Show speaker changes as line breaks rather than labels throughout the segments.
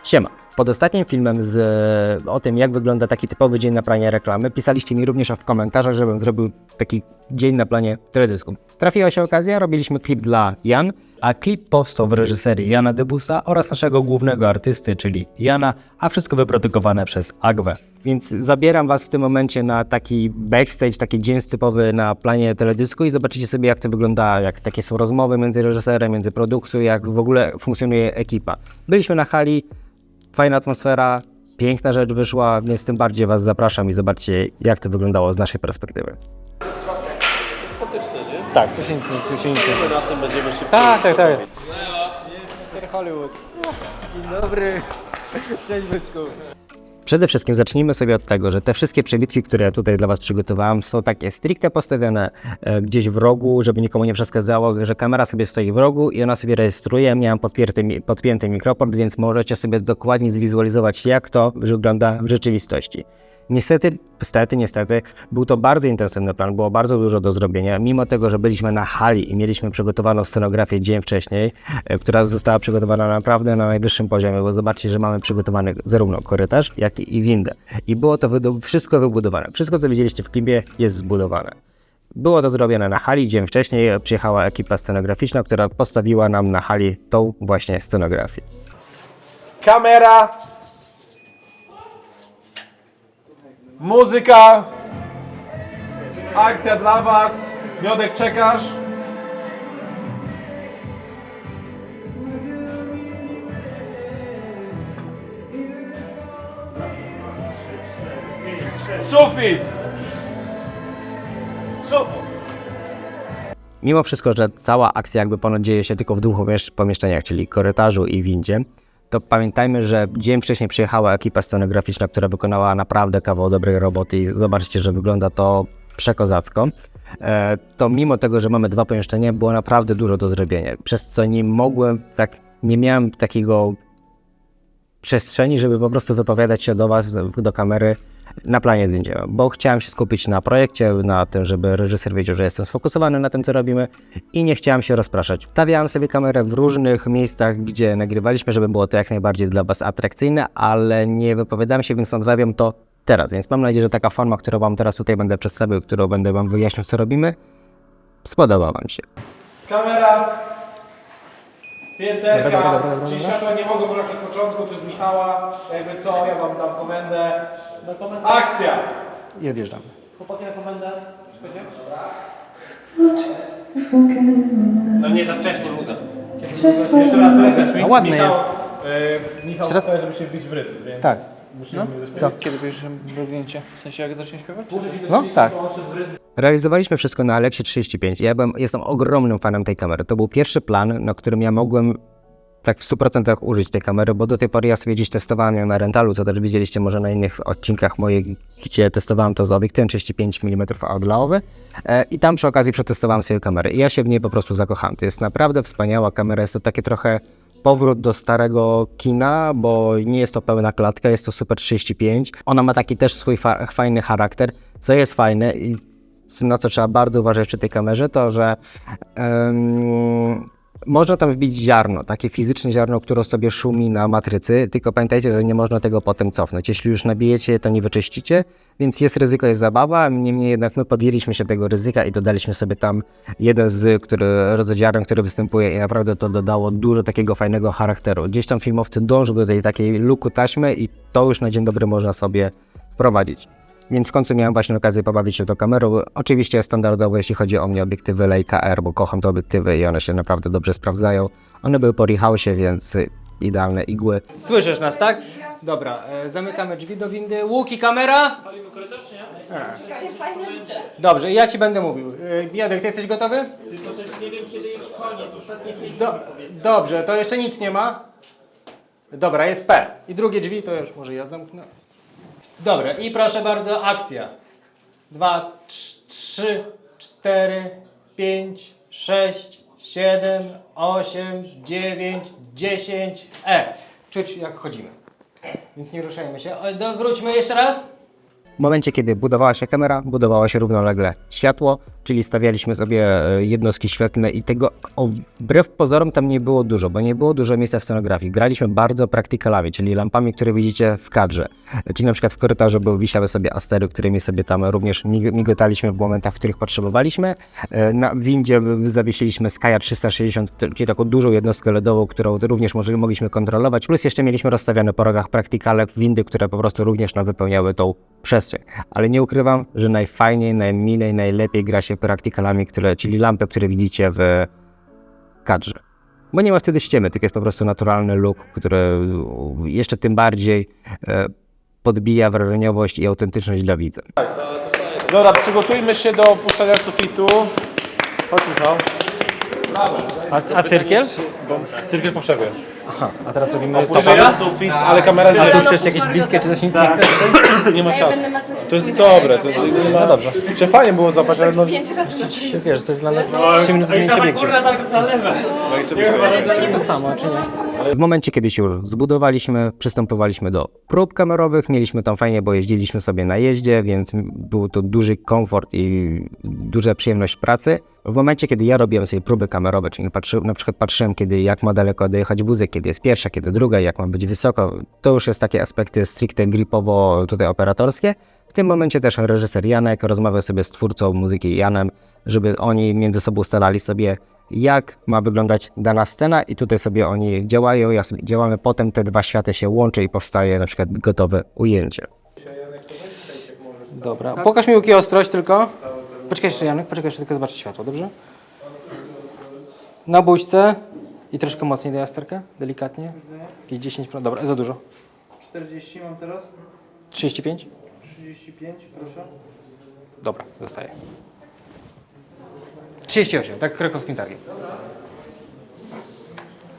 Siema. Pod ostatnim filmem o tym, jak wygląda taki typowy dzień na planie reklamy, pisaliście mi również w komentarzach, żebym zrobił taki dzień na planie teledysku. Trafiła się okazja, robiliśmy klip dla Jan, a klip powstał w reżyserii Jana Debusa oraz naszego głównego artysty, czyli Jana, a wszystko wyprodukowane przez Agwę. Więc zabieram Was w tym momencie na taki backstage, taki dzień typowy na planie teledysku i zobaczycie sobie, jak to wygląda, jak takie są rozmowy między reżyserem, między produkcją, jak w ogóle funkcjonuje ekipa. Byliśmy na hali, fajna atmosfera, piękna rzecz wyszła, więc tym bardziej Was zapraszam i zobaczcie, jak to wyglądało z naszej perspektywy.
Statyczne, nie?
Tak, tu się nic.
Na tym będziemy szybciej.
Tak.
Jest Mr. Hollywood. Dzień dobry. Cześć byczku.
Przede wszystkim zacznijmy sobie od tego, że te wszystkie przebitki, które ja tutaj dla Was przygotowałem, są takie stricte postawione gdzieś w rogu, żeby nikomu nie przeszkadzało, że kamera sobie stoi w rogu i ona sobie rejestruje. Miałem podpięty mikroport, więc możecie sobie dokładnie zwizualizować, jak to wygląda w rzeczywistości. Niestety, był to bardzo intensywny plan, było bardzo dużo do zrobienia. Mimo tego, że byliśmy na hali i mieliśmy przygotowaną scenografię dzień wcześniej, która została przygotowana naprawdę na najwyższym poziomie, bo zobaczcie, że mamy przygotowany zarówno korytarz, jak i windę. I było to wszystko wybudowane. Wszystko, co widzieliście w klipie, jest zbudowane. Było to zrobione na hali, dzień wcześniej przyjechała ekipa scenograficzna, która postawiła nam na hali tą właśnie scenografię.
Kamera! Muzyka! Akcja dla Was! Miodek, czekasz? Sufit!
Mimo wszystko, że cała akcja jakby ponoć dzieje się tylko w dwóch pomieszczeniach, czyli korytarzu i windzie, to pamiętajmy, że dzień wcześniej przyjechała ekipa scenograficzna, która wykonała naprawdę kawał dobrej roboty i zobaczcie, że wygląda to przekozacko. To mimo tego, że mamy dwa pomieszczenia, było naprawdę dużo do zrobienia, przez co nie miałem takiego przestrzeni, żeby po prostu wypowiadać się do Was, do kamery na planie zdjęciowym, bo chciałem się skupić na projekcie, na tym, żeby reżyser wiedział, że jestem sfokusowany na tym, co robimy i nie chciałem się rozpraszać. Stawiałem sobie kamerę w różnych miejscach, gdzie nagrywaliśmy, żeby było to jak najbardziej dla Was atrakcyjne, ale nie wypowiadałem się, więc nadrabiam to teraz. Więc mam nadzieję, że taka forma, którą Wam teraz tutaj będę przedstawił, którą będę Wam wyjaśniał, co robimy, spodoba Wam się.
Kamera! Pięterka! Czyli światła nie mogą brać od początku przez Michała. Jakby co, ja Wam dam komendę. Akcja!
I odjeżdżamy.
Chłopaki na komendę. No nie za wcześnie muza. Jeszcze raz reset.
A ładny
Michał,
jest.
Michał
Teraz-
chce, żeby się wbić w rytm, więc
Tak.
musimy
Co? Kiedy bierzesz mrugnięcie? W sensie jak zacznie śpiewać?
No tak. Realizowaliśmy wszystko na Alexie 35. Jestem ogromnym fanem tej kamery. To był pierwszy plan, na którym ja mogłem tak w 100% użyć tej kamery, bo do tej pory ja sobie gdzieś testowałem ją na rentalu, co też widzieliście może na innych odcinkach moich, gdzie testowałem to z obiektywem 35 mm outlawowy i tam przy okazji przetestowałem sobie kamerę i ja się w niej po prostu zakochałem. To jest naprawdę wspaniała kamera, jest to takie trochę powrót do starego kina, bo nie jest to pełna klatka, jest to Super 35. Ona ma taki też swój fajny charakter, co jest fajne i na co trzeba bardzo uważać przy tej kamerze, to że można tam wbić ziarno, takie fizyczne ziarno, które sobie szumi na matrycy, tylko pamiętajcie, że nie można tego potem cofnąć. Jeśli już nabijecie, to nie wyczyścicie, więc jest ryzyko, jest zabawa, niemniej jednak my podjęliśmy się tego ryzyka i dodaliśmy sobie tam jeden rodzaj ziaren, który występuje i naprawdę to dodało dużo takiego fajnego charakteru. Gdzieś tam filmowcy dążą do tej takiej luku taśmy i to już na dzień dobry można sobie wprowadzić. Więc w końcu miałem właśnie okazję pobawić się tą kamerą. Oczywiście standardowo, jeśli chodzi o mnie, obiektywy Leica R, bo kocham te obiektywy i one się naprawdę dobrze sprawdzają. One były po Rehausie, więc idealne igły.
Słyszysz nas, tak? Dobra, zamykamy drzwi do windy. Łuki, kamera?
Fajne życie.
Dobrze, ja Ci będę mówił. Jadek, Ty jesteś gotowy?
Tylko też nie wiem, kiedy jest koniec. Ostatnie 5
Dobrze, to jeszcze nic nie ma. Dobra, jest P. I drugie drzwi to już może ja zamknę. Dobra, i proszę bardzo, akcja. 2, 3, 4, 5, 6, 7, 8, 9, 10, Czuć jak chodzimy. Więc nie ruszajmy się. Wróćmy jeszcze raz.
W momencie, kiedy budowała się kamera, budowało się równolegle światło, czyli stawialiśmy sobie jednostki świetlne i tego wbrew pozorom tam nie było dużo, bo nie było dużo miejsca w scenografii. Graliśmy bardzo praktykami, czyli lampami, które widzicie w kadrze. Czyli na przykład w korytarzu wisiały sobie astery, którymi sobie tam również migotaliśmy w momentach, w których potrzebowaliśmy. Na windzie zawiesiliśmy Skya 360, czyli taką dużą jednostkę LEDową, którą również mogliśmy kontrolować. Plus jeszcze mieliśmy rozstawione po rogach praktykale windy, które po prostu również nam wypełniały tą przestrzeń. Ale nie ukrywam, że najfajniej, najmilej, najlepiej gra się praktykalami, czyli lampy, które widzicie w kadrze. Bo nie ma wtedy ściemy, tylko jest po prostu naturalny look, który jeszcze tym bardziej podbija wrażeniowość i autentyczność dla widza.
Dobra, przygotujmy się do opuszczenia sufitu. Chodź Michał.
A cyrkiel?
Cyrkiel po przerwie.
Aha, a teraz robimy
Opuszczenia sufit, ale kamera
A tu
jest...
chcesz jakieś bliskie czy coś nic nie chcesz?
Nie ma czasu. To jest dobre, to nie ma...
dobrze.
Czy fajnie było zobaczyć, ale no...
Wiesz, to jest dla nas 3 minut zmienięcie obiektu. To samo, czy nie?
W momencie, kiedy się już zbudowaliśmy, przystępowaliśmy do prób kamerowych, mieliśmy tam fajnie, bo jeździliśmy sobie na jeździe, więc był to duży komfort i duża przyjemność pracy. W momencie, kiedy ja robiłem sobie próby kamerowe, czyli na przykład patrzyłem, jak ma daleko dojechać wózek, kiedy jest pierwsza, kiedy druga, jak ma być wysoko, to już jest takie aspekty stricte gripowo tutaj operatorskie. W tym momencie też reżyser Janek rozmawiał sobie z twórcą muzyki Janem, żeby oni między sobą ustalali sobie, jak ma wyglądać dana scena i tutaj sobie oni działają, działamy, potem te dwa światy się łączy i powstaje na przykład gotowe ujęcie.
Dobra, pokaż mi łuki ostrość tylko. Poczekaj jeszcze Janek, poczekaj jeszcze tylko zobaczyć światło, dobrze? Na buźce i troszkę mocniej daj jasterkę, delikatnie. Jakieś 10%, dobra, za dużo.
40 mam teraz?
35?
35, proszę.
Dobra, zostaje. 38, tak krakowskim targiem.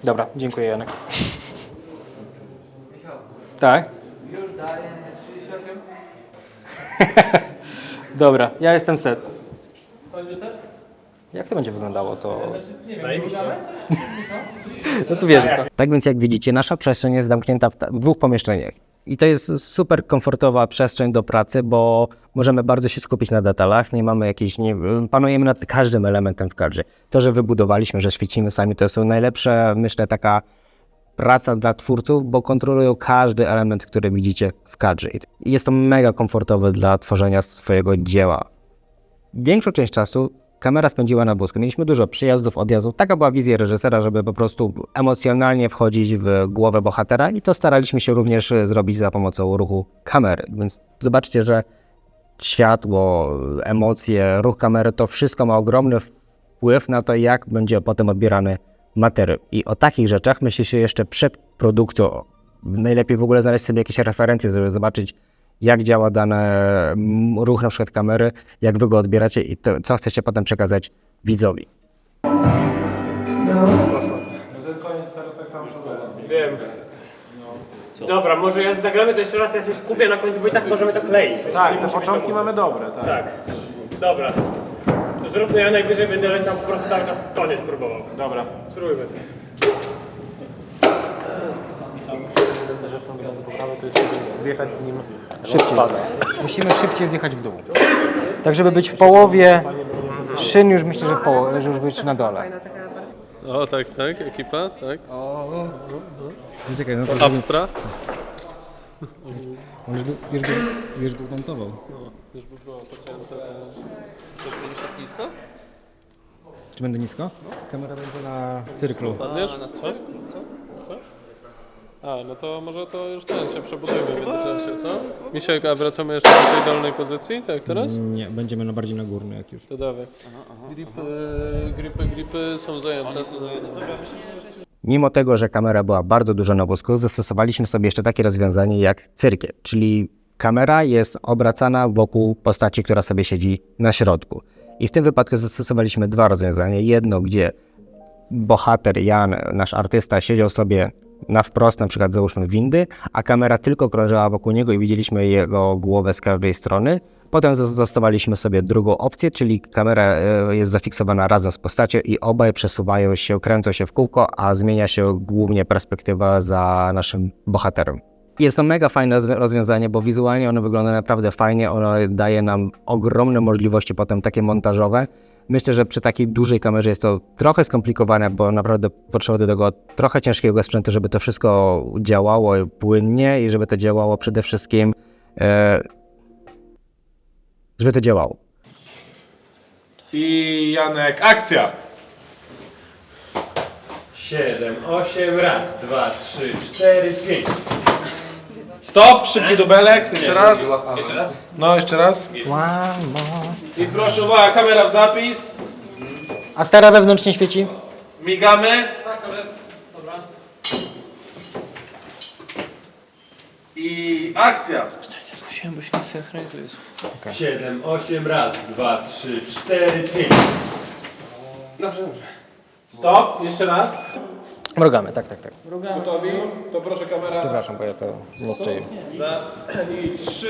Dobra, dziękuję Janek. Tak?
Już daję 38.
Dobra, ja jestem set.
Chodźmy set?
Jak to będzie wyglądało, to... No tu wierzę w to.
Tak więc jak widzicie, nasza przestrzeń jest zamknięta w dwóch pomieszczeniach. I to jest super komfortowa przestrzeń do pracy, bo możemy bardzo się skupić na detalach, nie mamy jakiejś, panujemy nad każdym elementem w kadrze. To, że wybudowaliśmy, że świecimy sami, to są najlepsze, myślę, taka praca dla twórców, bo kontrolują każdy element, który widzicie w kadrze. I jest to mega komfortowe dla tworzenia swojego dzieła. Większą część czasu kamera spędziła na wózku. Mieliśmy dużo przyjazdów, odjazdów. Taka była wizja reżysera, żeby po prostu emocjonalnie wchodzić w głowę bohatera i to staraliśmy się również zrobić za pomocą ruchu kamery. Więc zobaczcie, że światło, emocje, ruch kamery, to wszystko ma ogromny wpływ na to, jak będzie potem odbierany materiał. I o takich rzeczach myśli się jeszcze przed produkcją. Najlepiej w ogóle znaleźć sobie jakieś referencje, żeby zobaczyć, jak działa dany ruch na przykład kamery, jak wy go odbieracie i to, co chcecie potem przekazać widzowi.
Wiem. Dobra, może jak zagramy to jeszcze raz, ja się skupię na końcu, bo i tak możemy to kleić.
Tak, te początki mamy dobre, tak.
Tak. Dobra. To zróbmy, ja najwyżej będę leciał po prostu cały czas koniec próbował.
Dobra.
Spróbujmy to.
Rzeczą do poprawy to jest zjechać z nim
Szybciej. Musimy szybciej zjechać w dół. Tak, żeby być w połowie szyn, już myślę, że w połowie, że już być na dole.
O, tak, tak, ekipa, tak.
Czekaj, no to
Abstra.
już go zmontował.
Już by było pocięte. Też będziesz tak nisko?
Czy będę nisko? Kamera będzie na cyrklu.
Padniesz? Co? Co? A, no to może to już ten się przebudujmy w międzyczasie, co? Misiek, a wracamy jeszcze do tej dolnej pozycji, tak jak teraz?
Nie, będziemy bardziej na górny jak już.
To dawaj. Gripy są zajęte.
Mimo tego, że kamera była bardzo dużo na wózku, zastosowaliśmy sobie jeszcze takie rozwiązanie jak cyrkiel, czyli kamera jest obracana wokół postaci, która sobie siedzi na środku. I w tym wypadku zastosowaliśmy dwa rozwiązania. Jedno, gdzie bohater Jan, nasz artysta, siedział sobie na wprost, na przykład załóżmy windy, a kamera tylko krążyła wokół niego i widzieliśmy jego głowę z każdej strony. Potem zastosowaliśmy sobie drugą opcję, czyli kamera jest zafiksowana razem z postacią i obaj przesuwają się, kręcą się w kółko, a zmienia się głównie perspektywa za naszym bohaterem. Jest to mega fajne rozwiązanie, bo wizualnie ono wygląda naprawdę fajnie, ono daje nam ogromne możliwości potem takie montażowe. Myślę, że przy takiej dużej kamerze jest to trochę skomplikowane, bo naprawdę potrzeba do tego trochę ciężkiego sprzętu, żeby to wszystko działało płynnie i żeby to działało przede wszystkim, żeby to działało.
I Janek, akcja!
7, 8, raz, 2, 3, 4, 5.
Stop, szybki dubelek, jeszcze raz. No, jeszcze raz. I proszę, uwaga, kamera w zapis.
A stara wewnętrznie świeci?
Migamy. I akcja.
7, 8, raz, 2, 3, 4, 5.
Stop, jeszcze raz.
Mrugamy, tak.
Gotowi? To proszę kamera.
Przepraszam, bo ja to nie szczęję.
I 3,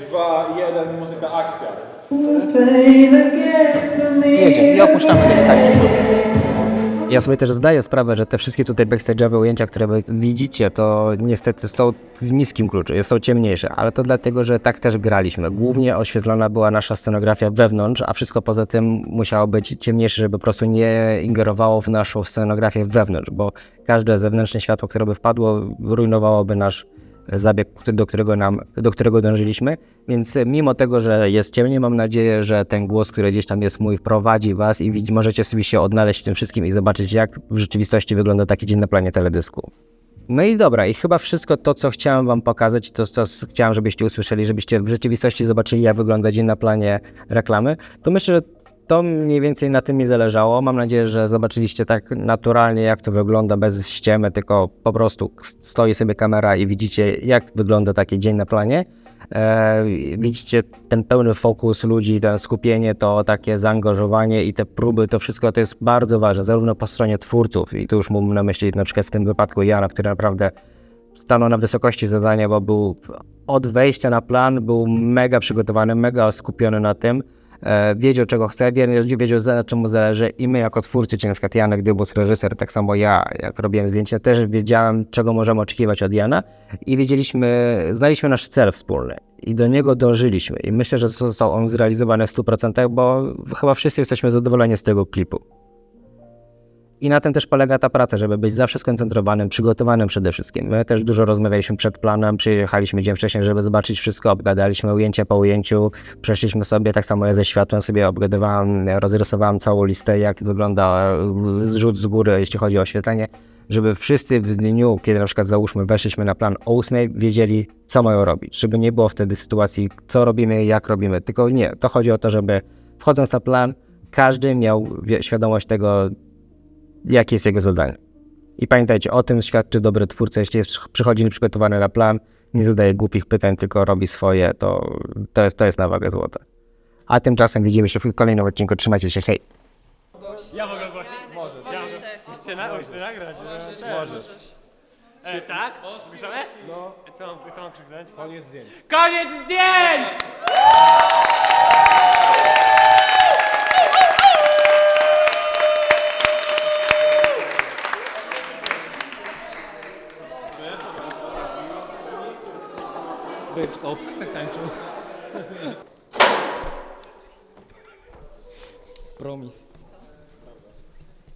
2, 1, muzyka, akcja.
Jedziemy i opuszczamy tego tak.
Ja sobie też zdaję sprawę, że te wszystkie tutaj backstage'owe ujęcia, które wy widzicie, to niestety są w niskim kluczu, są ciemniejsze, ale to dlatego, że tak też graliśmy. Głównie oświetlona była nasza scenografia wewnątrz, a wszystko poza tym musiało być ciemniejsze, żeby po prostu nie ingerowało w naszą scenografię wewnątrz, bo każde zewnętrzne światło, które by wpadło, rujnowałoby nasz zabieg, do którego dążyliśmy, więc mimo tego, że jest ciemniej, mam nadzieję, że ten głos, który gdzieś tam jest mój, wprowadzi was i możecie sobie się odnaleźć w tym wszystkim i zobaczyć, jak w rzeczywistości wygląda taki dzień na planie teledysku. No i dobra, i chyba wszystko to, co chciałem wam pokazać, to co chciałem, żebyście usłyszeli, żebyście w rzeczywistości zobaczyli, jak wygląda dzień na planie reklamy, to myślę, że to mniej więcej na tym mi zależało. Mam nadzieję, że zobaczyliście tak naturalnie, jak to wygląda, bez ściemy, tylko po prostu stoi sobie kamera i widzicie, jak wygląda taki dzień na planie. Widzicie ten pełny fokus ludzi, to skupienie, to takie zaangażowanie i te próby, to wszystko to jest bardzo ważne, zarówno po stronie twórców, i tu już mam na myśli na przykład w tym wypadku Jana, który naprawdę stanął na wysokości zadania, bo był od wejścia na plan, był mega przygotowany, mega skupiony na tym. Wiedział, czego chce, wiedział, na czym mu zależy, i my jako twórcy, czyli na przykład Janek Dybus, reżyser, tak samo ja, jak robiłem zdjęcia, też wiedziałem, czego możemy oczekiwać od Jana i znaliśmy nasz cel wspólny i do niego dążyliśmy i myślę, że został on zrealizowany w 100%, bo chyba wszyscy jesteśmy zadowoleni z tego klipu. I na tym też polega ta praca, żeby być zawsze skoncentrowanym, przygotowanym przede wszystkim. My też dużo rozmawialiśmy przed planem, przyjechaliśmy dzień wcześniej, żeby zobaczyć wszystko, obgadaliśmy ujęcie po ujęciu, przeszliśmy sobie, tak samo ja ze światłem sobie obgadywałem, rozrysowałem całą listę, jak wygląda zrzut z góry, jeśli chodzi o oświetlenie, żeby wszyscy w dniu, kiedy na przykład załóżmy weszliśmy na plan o 8, wiedzieli, co mają robić, żeby nie było wtedy sytuacji, co robimy, jak robimy, tylko nie, to chodzi o to, żeby wchodząc na plan, każdy miał świadomość tego, jakie jest jego zadanie. I pamiętajcie, o tym świadczy dobry twórca, jeśli przychodzi przygotowany na plan, nie zadaje głupich pytań, tylko robi swoje, to jest na wagę złota. A tymczasem widzimy się w kolejnym odcinku, trzymajcie się, hej!
Ja mogę ogłosić? Możesz. Ja mogę. Musicie nagrać. Możesz. Tak? Słyszamy? No. Co mam krzyknąć?
Koniec zdjęć.
Koniec zdjęć!
Byczko, tańczył.
Promis.